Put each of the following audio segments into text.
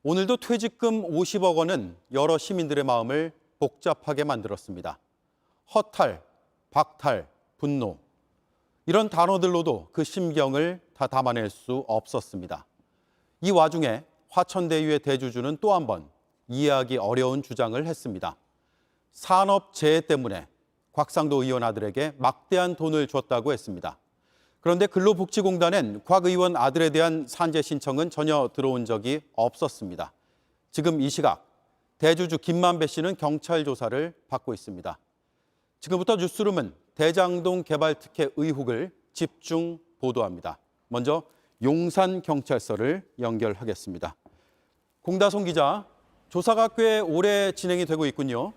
오늘도 퇴직금 50억 원은 여러 시민들의 마음을 복잡하게 만들었습니다. 허탈, 박탈, 분노. 이런 단어들로도 그 심경을 다 담아낼 수 없었습니다. 이 와중에 화천대유의 대주주는 또 한 번 이해하기 어려운 주장을 했습니다. 산업재해 때문에 곽상도 의원 아들에게 막대한 돈을 줬다고 했습니다. 그런데 근로복지공단엔 곽 의원 아들에 대한 산재 신청은 전혀 들어온 적이 없었습니다. 지금 이 시각 대주주 김만배 씨는 경찰 조사를 받고 있습니다. 지금부터 뉴스룸은 대장동 개발 특혜 의혹을 집중 보도합니다. 먼저 용산경찰서를 연결하겠습니다. 공다송 기자, 조사가 꽤 오래 진행이 되고 있군요.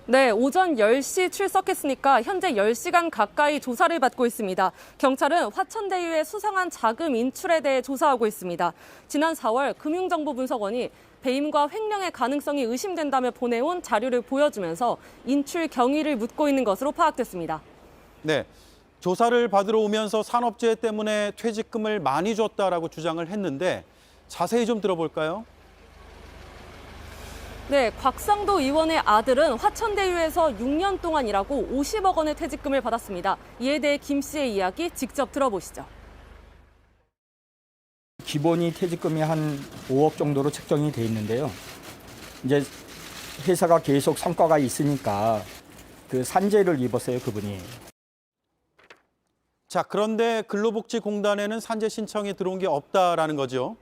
네, 오전 10시 출석했으니까 현재 10시간 가까이 조사를 받고 있습니다. 경찰은 화천대유의 수상한 자금 인출에 대해 조사하고 있습니다. 지난 4월 금융정보분석원이 배임과 횡령의 가능성이 의심된다며 보내온 자료를 보여주면서 인출 경위를 묻고 있는 것으로 파악됐습니다. 네, 조사를 받으러 오면서 산업재해 때문에 퇴직금을 많이 줬다라고 주장을 했는데 자세히 좀 들어볼까요? 네, 곽상도 의원의 아들은 화천대유에서 6년 동안 일하고 50억 원의 퇴직금을 받았습니다. 이에 대해 김 씨의 이야기 직접 들어보시죠. 기본이 퇴직금이 한 5억 정도로 책정이 돼 있는데요. 이제 회사가 계속 성과가 있으니까 그 산재를 입었어요, 그분이. 자, 그런데 근로복지공단에는 산재 신청이 들어온 게 없다라는 거죠.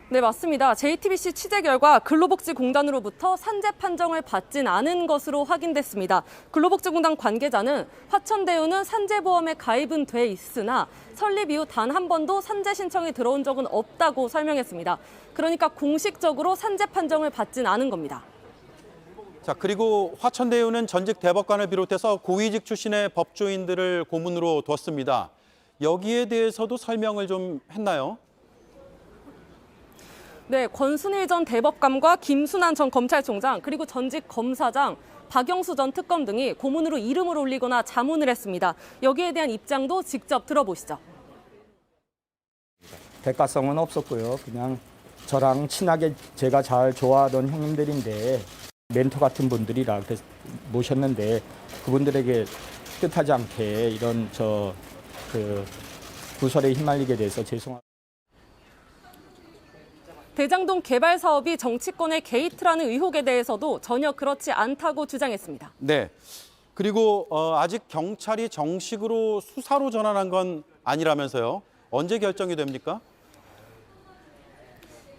네, 맞습니다. JTBC 취재 결과 근로복지공단으로부터 산재 판정을 받진 않은 것으로 확인됐습니다. 근로복지공단 관계자는 화천대유는 산재보험에 가입은 돼 있으나 설립 이후 단 한 번도 산재 신청이 들어온 적은 없다고 설명했습니다. 그러니까 공식적으로 산재 판정을 받진 않은 겁니다. 자, 그리고 화천대유는 전직 대법관을 비롯해서 고위직 출신의 법조인들을 고문으로 뒀습니다. 여기에 대해서도 설명을 좀 했나요? 네, 권순일 전 대법관과 김순환 전 검찰총장 그리고 전직 검사장 박영수 전 특검 등이 고문으로 이름을 올리거나 자문을 했습니다. 여기에 대한 입장도 직접 들어보시죠. 대가성은 없었고요. 그냥 저랑 친하게 제가 잘 좋아하던 형님들인데 멘토 같은 분들이라 그래서 모셨는데 그분들에게 뜻하지 않게 이런 구설에 휘말리게 돼서 죄송합니다. 대장동 개발 사업이 정치권의 게이트라는 의혹에 대해서도 전혀 그렇지 않다고 주장했습니다. 네. 그리고 아직 경찰이 정식으로 수사로 전환한 건 아니라면서요. 언제 결정이 됩니까?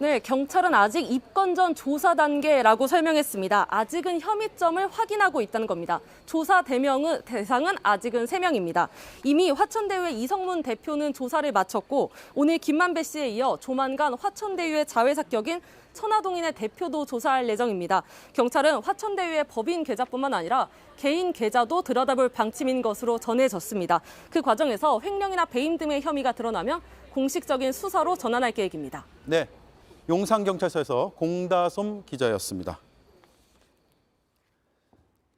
네, 경찰은 아직 입건 전 조사 단계라고 설명했습니다. 아직은 혐의점을 확인하고 있다는 겁니다. 조사 대상은 아직은 3명입니다. 이미 화천대유의 이성문 대표는 조사를 마쳤고 오늘 김만배 씨에 이어 조만간 화천대유의 자회사격인 천화동인의 대표도 조사할 예정입니다. 경찰은 화천대유의 법인 계좌뿐만 아니라 개인 계좌도 들여다볼 방침인 것으로 전해졌습니다. 그 과정에서 횡령이나 배임 등의 혐의가 드러나면 공식적인 수사로 전환할 계획입니다. 네. 용산경찰서에서 공다솜 기자였습니다.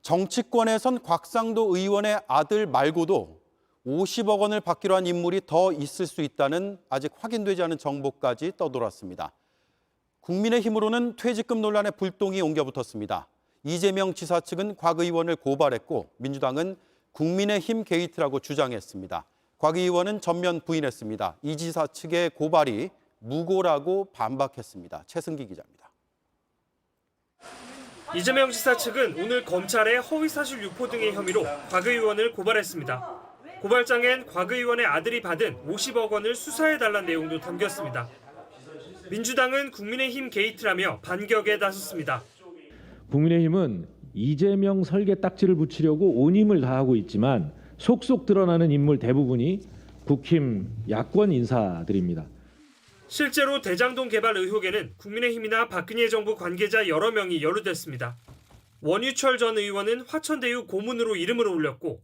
정치권에선 곽상도 의원의 아들 말고도 50억 원을 받기로 한 인물이 더 있을 수 있다는 아직 확인되지 않은 정보까지 떠돌았습니다. 국민의힘으로는 퇴직금 논란에 불똥이 옮겨붙었습니다. 이재명 지사 측은 곽 의원을 고발했고 민주당은 국민의힘 게이트라고 주장했습니다. 곽 의원은 전면 부인했습니다. 이 지사 측의 고발이 무고라고 반박했습니다. 최승기 기자입니다. 이재명 지사 측은 오늘 검찰에 허위사실 유포 등의 혐의로 곽 의원을 고발했습니다. 고발장엔 곽 의원의 아들이 받은 50억 원을 수사해달라는 내용도 담겼습니다. 민주당은 국민의힘 게이트라며 반격에 나섰습니다. 국민의힘은 이재명 설계 딱지를 붙이려고 온 힘을 다하고 있지만 속속 드러나는 인물 대부분이 국힘 야권 인사들입니다. 실제로 대장동 개발 의혹에는 국민의힘이나 박근혜 정부 관계자 여러 명이 연루됐습니다. 원유철 전 의원은 화천대유 고문으로 이름을 올렸고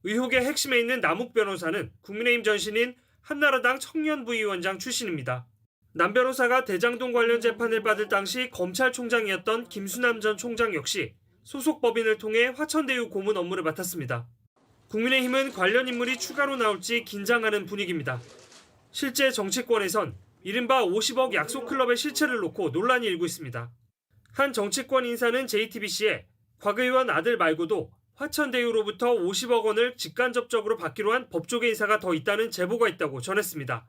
의혹의 핵심에 있는 남욱 변호사는 국민의힘 전신인 한나라당 청년부위원장 출신입니다. 남 변호사가 대장동 관련 재판을 받을 당시 검찰총장이었던 김수남 전 총장 역시 소속 법인을 통해 화천대유 고문 업무를 맡았습니다. 국민의힘은 관련 인물이 추가로 나올지 긴장하는 분위기입니다. 실제 정치권에선 이른바 50억 약속클럽의 실체를 놓고 논란이 일고 있습니다. 한 정치권 인사는 JTBC에 곽 의원 아들 말고도 화천대유로부터 50억 원을 직간접적으로 받기로 한 법조계 인사가 더 있다는 제보가 있다고 전했습니다.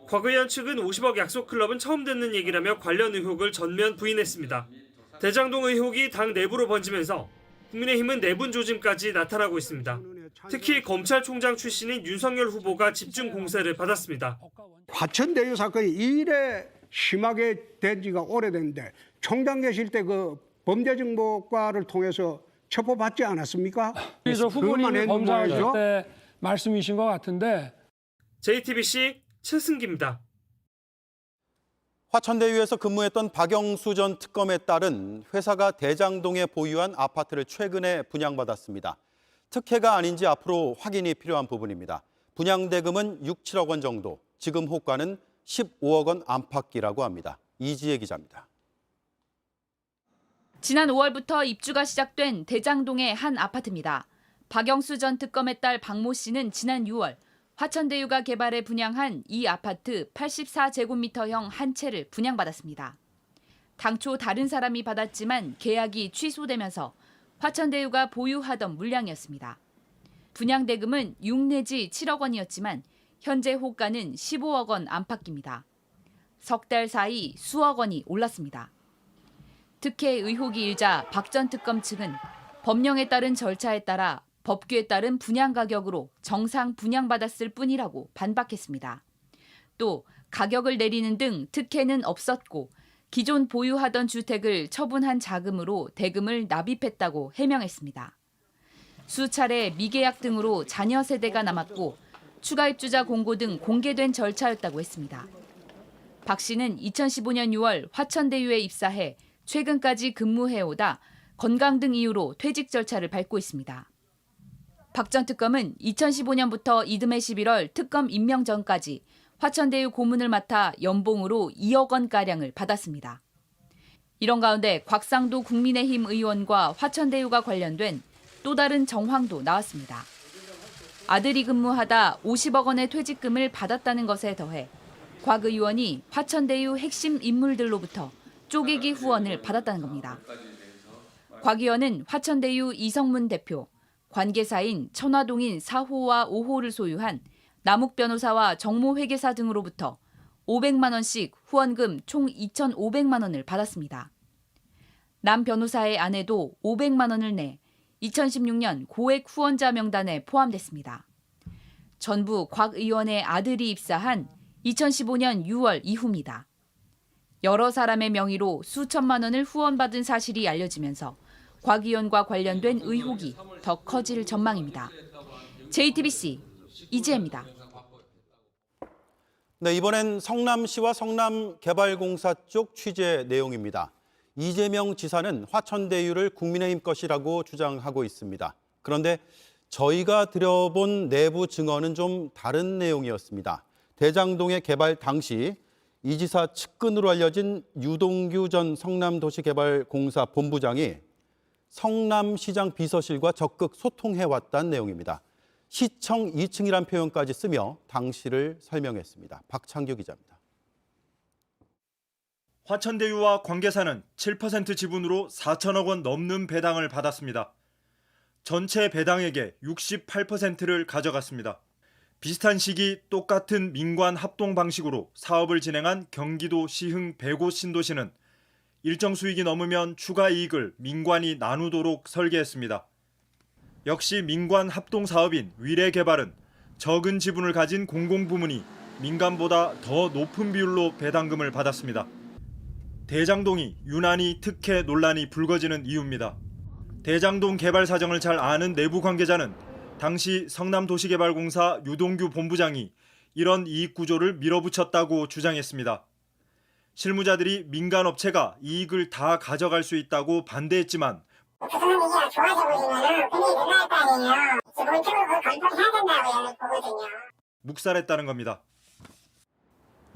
곽 의원 측은 50억 약속클럽은 처음 듣는 얘기라며 관련 의혹을 전면 부인했습니다. 대장동 의혹이 당 내부로 번지면서 국민의힘은 내분 조짐까지 나타나고 있습니다. 특히 검찰총장 출신인 윤석열 후보가 집중 공세를 받았습니다. 화천대유 사건이 이래 심하게 된 지가 오래됐는데 총장 계실 때 그 범죄정보과를 통해서 첩보받지 않았습니까? 그래서 후보님이 검사하실 뭐였죠? 때 말씀이신 것 같은데. JTBC 최승기입니다. 화천대유에서 근무했던 박영수 전 특검에 따른 회사가 대장동에 보유한 아파트를 최근에 분양받았습니다. 특혜가 아닌지 앞으로 확인이 필요한 부분입니다. 분양대금은 6, 7억 원 정도, 지금 호가는 15억 원 안팎이라고 합니다. 이지혜 기자입니다. 지난 5월부터 입주가 시작된 대장동의 한 아파트입니다. 박영수 전 특검의 딸 박모 씨는 지난 6월 화천대유가 개발해 분양한 이 아파트 84제곱미터형 한 채를 분양받았습니다. 당초 다른 사람이 받았지만 계약이 취소되면서 화천대유가 보유하던 물량이었습니다. 분양대금은 6 내지 7억 원이었지만 현재 호가는 15억 원 안팎입니다. 석 달 사이 수억 원이 올랐습니다. 특혜 의혹이 일자 박 전 특검 측은 법령에 따른 절차에 따라 법규에 따른 분양 가격으로 정상 분양받았을 뿐이라고 반박했습니다. 또 가격을 내리는 등 특혜는 없었고 기존 보유하던 주택을 처분한 자금으로 대금을 납입했다고 해명했습니다. 수차례 미계약 등으로 자녀 세대가 남았고 추가 입주자 공고 등 공개된 절차였다고 했습니다. 박 씨는 2015년 6월 화천대유에 입사해 최근까지 근무해오다 건강 등 이유로 퇴직 절차를 밟고 있습니다. 박 전 특검은 2015년부터 이듬해 11월 특검 임명 전까지 화천대유 고문을 맡아 연봉으로 2억 원가량을 받았습니다. 이런 가운데 곽상도 국민의힘 의원과 화천대유가 관련된 또 다른 정황도 나왔습니다. 아들이 근무하다 50억 원의 퇴직금을 받았다는 것에 더해 곽 의원이 화천대유 핵심 인물들로부터 쪼개기 후원을 받았다는 겁니다. 곽 의원은 화천대유 이성문 대표, 관계사인 천화동인 4호와 5호를 소유한 남욱 변호사와 정모 회계사 등으로부터 500만 원씩 후원금 총 2,500만 원을 받았습니다. 남 변호사의 아내도 500만 원을 내 2016년 고액 후원자 명단에 포함됐습니다. 전부 곽 의원의 아들이 입사한 2015년 6월 이후입니다. 여러 사람의 명의로 수천만 원을 후원받은 사실이 알려지면서 곽 의원과 관련된 의혹이 더 커질 전망입니다. JTBC 이지혜입니다. 네, 이번엔 성남시와 성남개발공사 쪽 취재 내용입니다. 이재명 지사는 화천대유를 국민의힘 것이라고 주장하고 있습니다. 그런데 저희가 들여본 내부 증언은 좀 다른 내용이었습니다. 대장동의 개발 당시 이 지사 측근으로 알려진 유동규 전 성남도시개발공사 본부장이 성남시장 비서실과 적극 소통해왔다는 내용입니다. 시청 2층이란 표현까지 쓰며 당시를 설명했습니다. 박창규 기자입니다. 화천대유와 관계사는 7% 지분으로 4천억 원 넘는 배당을 받았습니다. 전체 배당액의 68%를 가져갔습니다. 비슷한 시기 똑같은 민관 합동 방식으로 사업을 진행한 경기도 시흥 배고 신도시는 일정 수익이 넘으면 추가 이익을 민관이 나누도록 설계했습니다. 역시 민관 합동 사업인 위례개발은 적은 지분을 가진 공공부문이 민간보다 더 높은 비율로 배당금을 받았습니다. 대장동이 유난히 특혜 논란이 불거지는 이유입니다. 대장동 개발 사정을 잘 아는 내부 관계자는 당시 성남도시개발공사 유동규 본부장이 이런 이익 구조를 밀어붙였다고 주장했습니다. 실무자들이 민간 업체가 이익을 다 가져갈 수 있다고 반대했지만 부동산 얘기가 좋아져 버리면 금액이 늘어날 거 아니에요. 기본적으로 그걸 간판해야 된다고 보거든요. 묵살했다는 겁니다.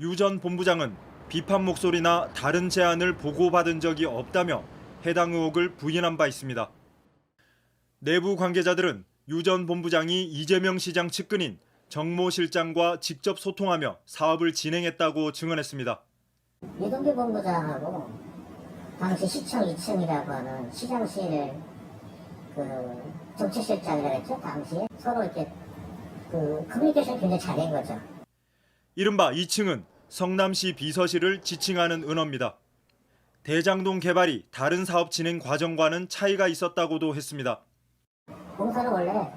유 전 본부장은 비판 목소리나 다른 제안을 보고받은 적이 없다며 해당 의혹을 부인한 바 있습니다. 내부 관계자들은 유 전 본부장이 이재명 시장 측근인 정모 실장과 직접 소통하며 사업을 진행했다고 증언했습니다. 이동규 본부장하고 당시 시청 2층이라고 하는 시장실 정치실장이라고 했죠. 당시에 서로 이렇게 커뮤니케이션이 굉장히 잘된 거죠. 이른바 2층은 성남시 비서실을 지칭하는 은어입니다. 대장동 개발이 다른 사업 진행 과정과는 차이가 있었다고도 했습니다. 공사는 원래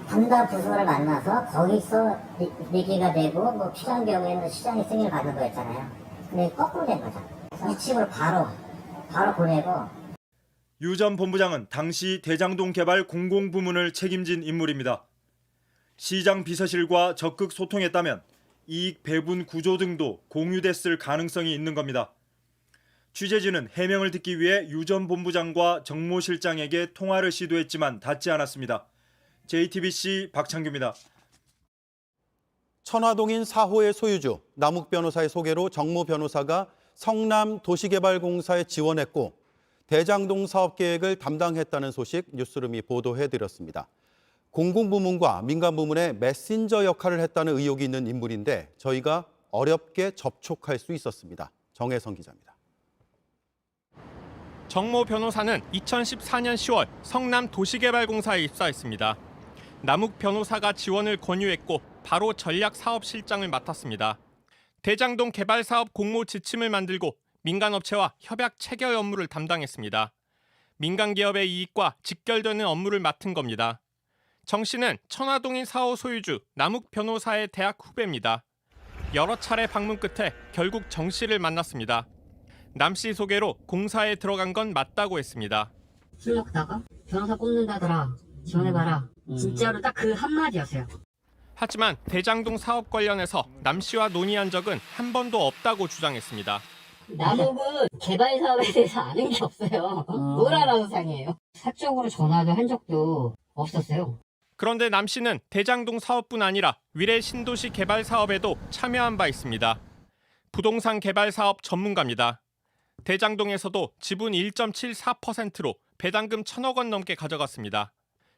담당 부서를 만나서 거기서 얘기가 되고 뭐 필요한 경우에는 시장이 승인을 받는 거였잖아요. 근데 거꾸로 된 거죠. 2층으로 바로 보내고. 유 전 본부장은 당시 대장동 개발 공공부문을 책임진 인물입니다. 시장 비서실과 적극 소통했다면 이익 배분 구조 등도 공유됐을 가능성이 있는 겁니다. 취재진은 해명을 듣기 위해 유 전 본부장과 정모 실장에게 통화를 시도했지만 닿지 않았습니다. JTBC 박창규입니다. 천화동인 4호의 소유주 남욱 변호사의 소개로 정모 변호사가 성남 도시개발공사에 지원했고 대장동 사업 계획을 담당했다는 소식 뉴스룸이 보도해드렸습니다. 공공부문과 민간부문의 메신저 역할을 했다는 의혹이 있는 인물인데 저희가 어렵게 접촉할 수 있었습니다. 정혜성 기자입니다. 정모 변호사는 2014년 10월 성남 도시개발공사에 입사했습니다. 남욱 변호사가 지원을 권유했고 바로 전략사업실장을 맡았습니다. 대장동 개발사업 공모 지침을 만들고 민간업체와 협약 체결 업무를 담당했습니다. 민간기업의 이익과 직결되는 업무를 맡은 겁니다. 정 씨는 천화동인 4호 소유주 남욱 변호사의 대학 후배입니다. 여러 차례 방문 끝에 결국 정 씨를 만났습니다. 남 씨 소개로 공사에 들어간 건 맞다고 했습니다. 술 먹다가 변호사 뽑는다더라. 지원해봐라. 진짜로 딱 그 한마디였어요. 하지만 대장동 사업 관련해서 남 씨와 논의한 적은 한 번도 없다고 주장했습니다. 남욱은 개발 사업에 대해서 아는 게 없어요. 뭘 알아서 상이에요. 사적으로 전화도 한 적도 없었어요. 그런데 남 씨는 대장동 사업뿐 아니라 위례 신도시 개발 사업에도 참여한 바 있습니다. 부동산 개발 사업 전문가입니다. 대장동에서도 지분 1.74%로 배당금 1,000억 원 넘게 가져갔습니다.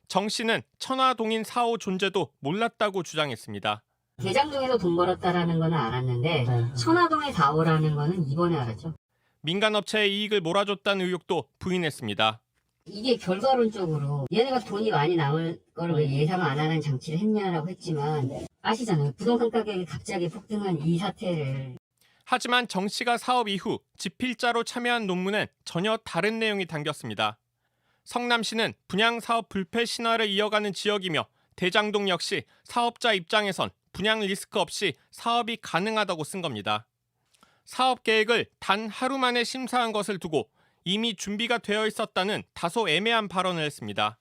정 씨는 천화동인 4호 존재도 몰랐다고 주장했습니다. 대장동에서 돈 벌었다라는 건 알았는데 천화동의 4호라는 거는 이번에 알았죠. 민간업체의 이익을 몰아줬다는 의혹도 부인했습니다. 이게 결과론적으로 얘네가 돈이 많이 남을 걸 왜 예상 안 하는 장치를 했냐라고 했지만 아시잖아요. 부동산 가격이 갑자기 폭등한 이 사태를. 하지만 정 씨가 사업 이후 집필자로 참여한 논문엔 전혀 다른 내용이 담겼습니다. 성남시는 분양 사업 불패 신화를 이어가는 지역이며 대장동 역시 사업자 입장에선 분양 리스크 없이 사업이 가능하다고 쓴 겁니다. 사업 계획을 단 하루 만에 심사한 것을 두고 이미 준비가 되어 있었다는 다소 애매한 발언을 했습니다.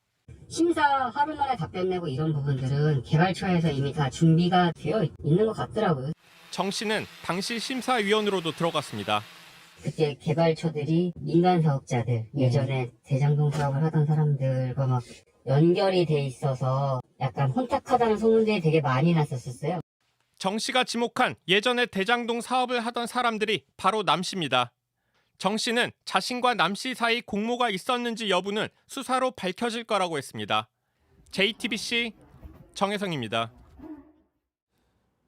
심사 하루 만에 답변 내고 이런 부분들은 개발처에서 이미 다 준비가 되어 있는 것 같더라고요. 정 씨는 당시 심사위원으로도 들어갔습니다. 그때 개발처들이 민간 사업자들, 예전에 대장동 사업을 하던 사람들과 막 연결이 돼 있어서 약간 혼탁하다는 소문들이 되게 많이 났었어요. 정 씨가 지목한 예전에 대장동 사업을 하던 사람들이 바로 남 씨입니다. 정 씨는 자신과 남 씨 사이 공모가 있었는지 여부는 수사로 밝혀질 거라고 했습니다. JTBC 정혜성입니다.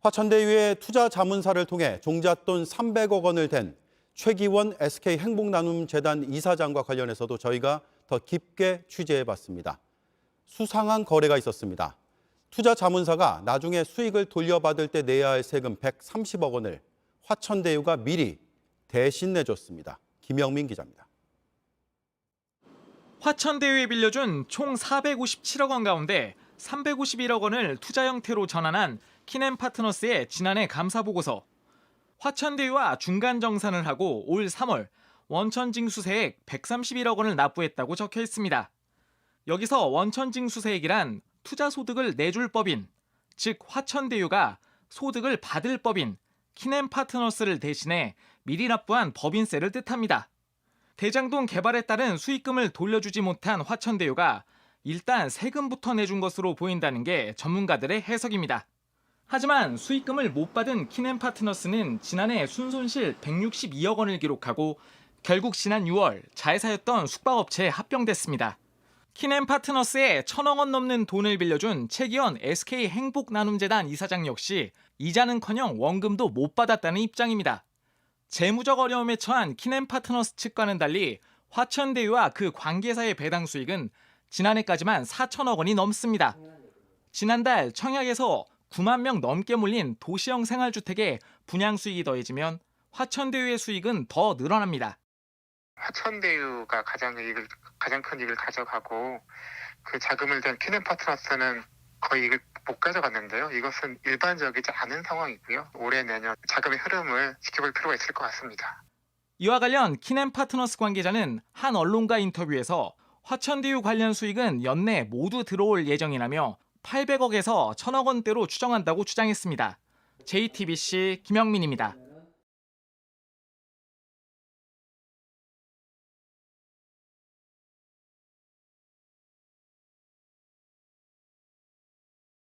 화천대유의 투자 자문사를 통해 종잣돈 300억 원을 댄 최기원 SK행복나눔재단 이사장과 관련해서도 저희가 더 깊게 취재해봤습니다. 수상한 거래가 있었습니다. 투자 자문사가 나중에 수익을 돌려받을 때 내야 할 세금 130억 원을 화천대유가 미리 대신 내줬습니다. 김영민 기자입니다. 화천대유에 빌려준 총 457억 원 가운데 351억 원을 투자 형태로 전환한 키넨파트너스의 지난해 감사보고서. 화천대유와 중간 정산을 하고 올 3월 원천징수세액 131억 원을 납부했다고 적혀 있습니다. 여기서 원천징수세액이란 투자소득을 내줄 법인, 즉 화천대유가 소득을 받을 법인 키넨파트너스를 대신해 미리 납부한 법인세를 뜻합니다. 대장동 개발에 따른 수익금을 돌려주지 못한 화천대유가 일단 세금부터 내준 것으로 보인다는 게 전문가들의 해석입니다. 하지만 수익금을 못 받은 키넨파트너스는 지난해 순손실 162억 원을 기록하고 결국 지난 6월 자회사였던 숙박업체에 합병됐습니다. 키넨파트너스에 1,000억 원 넘는 돈을 빌려준 최기현 SK 행복나눔재단 이사장 역시 이자는커녕 원금도 못 받았다는 입장입니다. 재무적 어려움에 처한 키넨파트너스 측과는 달리 화천대유와 그 관계사의 배당 수익은 지난해까지만 4천억 원이 넘습니다. 지난달 청약에서 9만 명 넘게 몰린 도시형 생활주택의 분양 수익이 더해지면 화천대유의 수익은 더 늘어납니다. 화천대유가 가장 큰 이익을 가져가고 그 자금을 댄 키넨파트너스는 거의 이익을 못 가져갔는데요. 이것은 일반적이지 않은 상황이고요. 올해 내년 자금의 흐름을 지켜볼 필요가 있을 것 같습니다. 이와 관련 키넨파트너스 관계자는 한 언론과 인터뷰에서 화천대유 관련 수익은 연내 모두 들어올 예정이라며 800억에서 1,000억 원대로 추정한다고 주장했습니다. JTBC 김영민입니다.